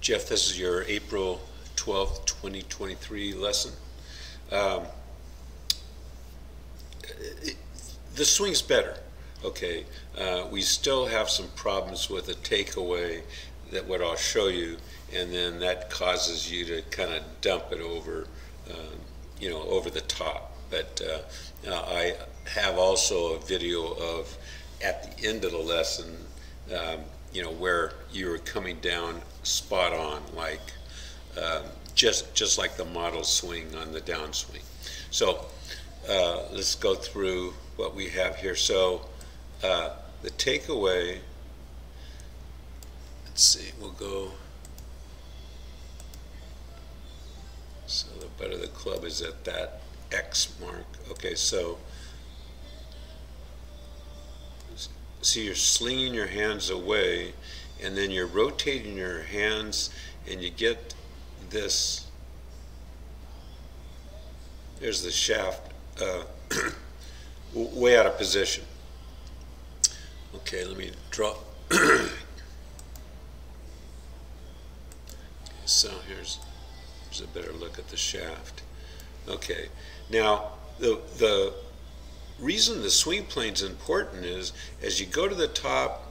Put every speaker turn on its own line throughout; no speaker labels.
Jeff, this is your April 12th, 2023 lesson. The swing's better, okay. We still have some problems with a takeaway that what I'll show you, and then that causes you to kind of dump it over, over the top. But I have also a video of at the end of the lesson, where you're coming down spot on, like just like the model swing on the downswing. So let's go through what we have here. So the takeaway, let's see, we'll go, so the butt of the club is at that X mark. Okay, so you're slinging your hands away, and then you're rotating your hands, and you get this, there's the shaft way out of position. Okay, let me draw. So here's a better look at the shaft. Okay, now the reason the swing plane's important is as you go to the top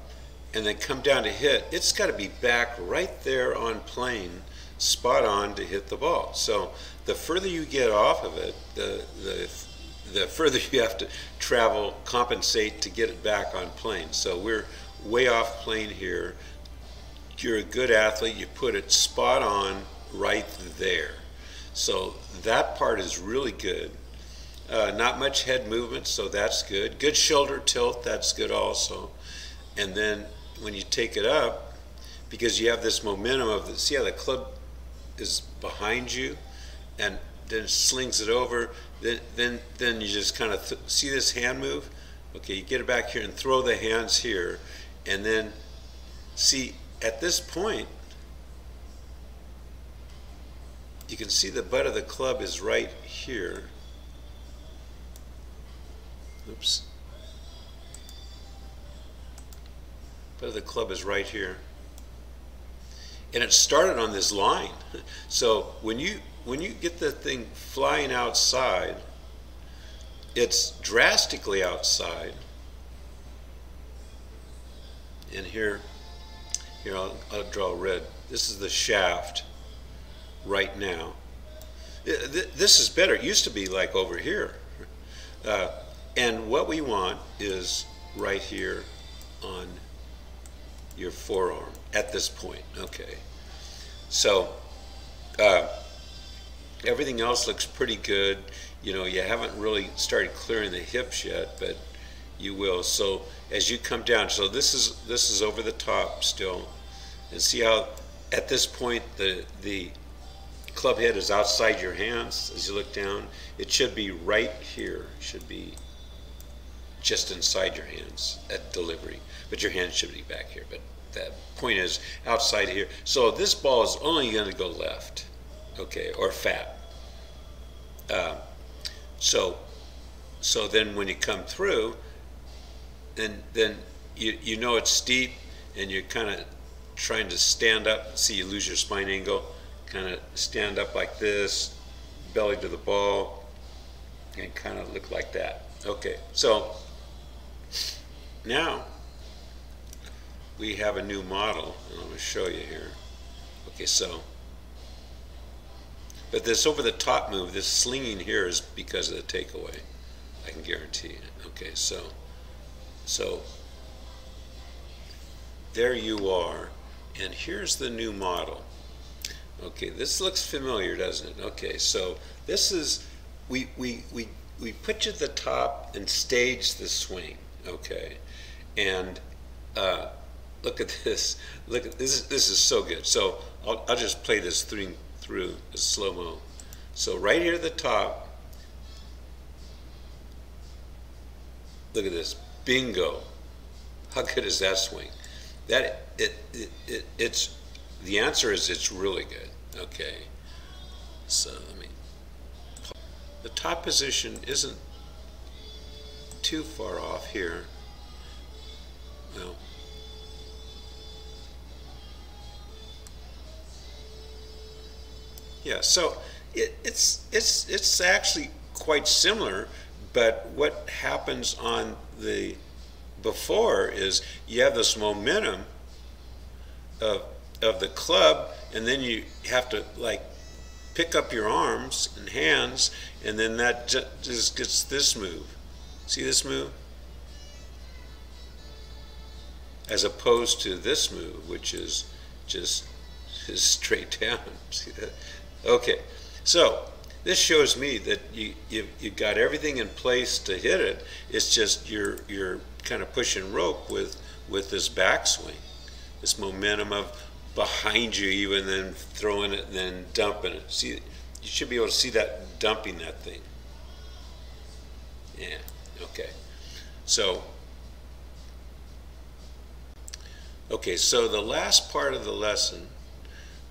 and then come down to hit, it's got to be back right there on plane, spot on to hit the ball. So the further you get off of it, the further you have to travel, compensate to get it back on plane. So we're way off plane here. You're a good athlete, you put it spot on right there. So that part is really good. Not much head movement, so that's good. Good shoulder tilt, that's good also. And then when you take it up, because you have this momentum of see how the club is behind you, and then it slings it over, then you just kind of see this hand move? Okay, you get it back here and throw the hands here, and then see at this point, you can see the butt of the club is right here. Oops. But the club is right here. And it started on this line. So when you get the thing flying outside, it's drastically outside. And here I'll draw red. This is the shaft right now. This is better. It used to be like over here. And what we want is right here on your forearm at this point. Okay, so everything else looks pretty good. You haven't really started clearing the hips yet, but you will. So as you come down, so this is over the top still, and see how at this point the club head is outside your hands. As you look down, it should be right here. It should be just inside your hands at delivery, but your hands should be back here. But that point is outside here. So this ball is only going to go left, okay, or fat. So then when you come through, then you know it's steep, and you're kind of trying to stand up. See, you lose your spine angle. Kind of stand up like this, belly to the ball, and kind of look like that. Okay, so now we have a new model, and I'm going to show you here. Okay, so, but this over the top move, this slinging here is because of the takeaway. I can guarantee it. Okay, so there you are, and here's the new model. Okay, this looks familiar, doesn't it? Okay, so this is, we put you at the top and stage the swing, okay? And look at this. Look at this. This is so good. So I'll just play this through as slow-mo. So right here at the top, look at this. Bingo. How good is that swing? It's the answer is it's really good. Okay. So the top position isn't too far off here. Well, Yeah, so it's actually quite similar, but what happens on the before is you have this momentum of the club, and then you have to like pick up your arms and hands, and then that just gets this move. See this move? As opposed to this move, which is just straight down. See that? Okay, so this shows me that you've got everything in place to hit it. It's just you're kind of pushing rope with this backswing, this momentum of behind you, even then throwing it and then dumping it. See, you should be able to see that dumping that thing. Yeah. Okay. So. Okay. So the last part of the lesson,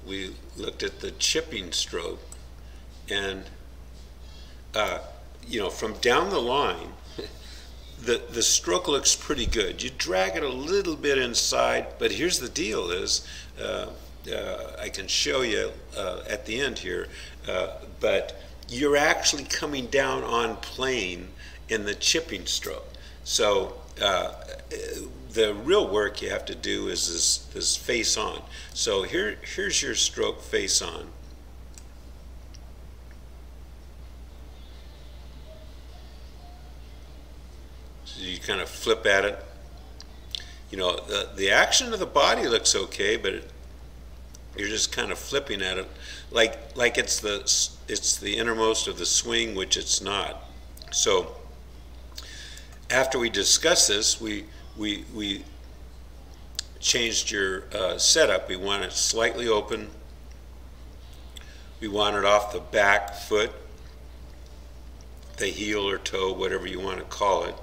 we looked at the chipping stroke, and you know, from down the line, the stroke looks pretty good. You drag it a little bit inside, but here's the deal: is I can show you at the end here, but you're actually coming down on plane in the chipping stroke. So the real work you have to do is this face on. So here's your stroke face on. So you kind of flip at it. You know, the action of the body looks okay, but you're just kind of flipping at it like it's the innermost of the swing, which it's not. So after we discussed this, we changed your setup. We want it slightly open. We want it off the back foot, the heel or toe, whatever you want to call it.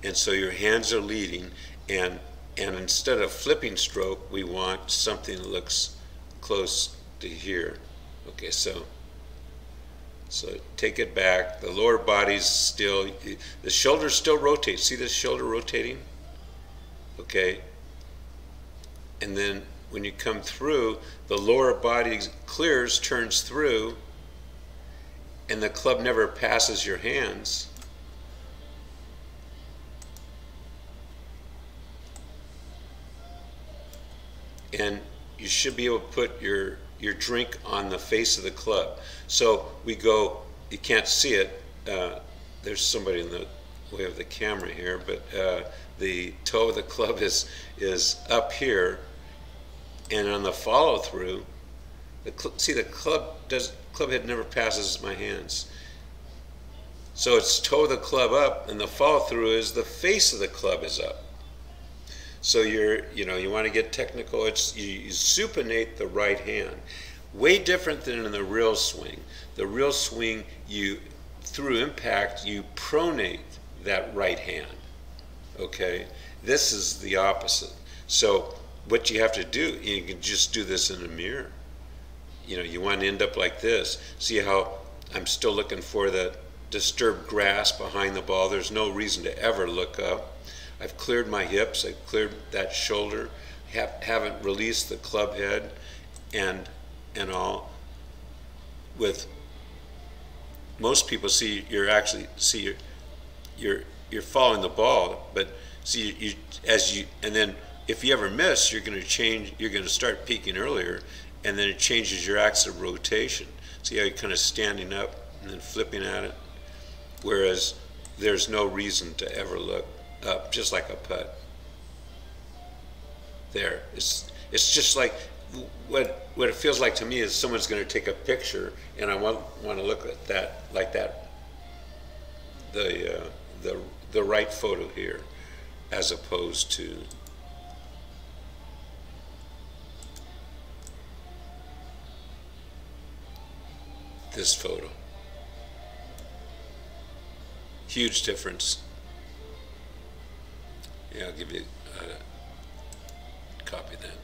And so your hands are leading, and instead of flipping stroke, we want something that looks close to here. Okay, so take it back. The lower body's still, the shoulders still rotate. See this shoulder rotating? Okay. And then when you come through, the lower body clears, turns through, and the club never passes your hands. And you should be able to put your drink on the face of the club. So we go, you can't see it, there's somebody in the way of the camera here, but the toe of the club is up here, and on the follow through, see the club head never passes my hands. So it's toe of the club up, and the follow through is the face of the club is up. So you want to get technical, you supinate the right hand. Way different than in the real swing. The real swing, through impact, you pronate that right hand. Okay? This is the opposite. So what you have to do, you can just do this in a mirror. You know, you want to end up like this. See how I'm still looking for the disturbed grasp behind the ball. There's no reason to ever look up. I've cleared my hips, I've cleared that shoulder, haven't released the club head and all. With most people, see you're following the ball, but see and then if you ever miss, you're going to start peaking earlier, and then it changes your axis of rotation. See how you're kind of standing up and then flipping at it, whereas there's no reason to ever look up, just like a putt. There, it's just like what it feels like to me is someone's going to take a picture, and I want to look at that like that. The right photo here, as opposed to this photo. Huge difference. Yeah, I'll give you a copy of that.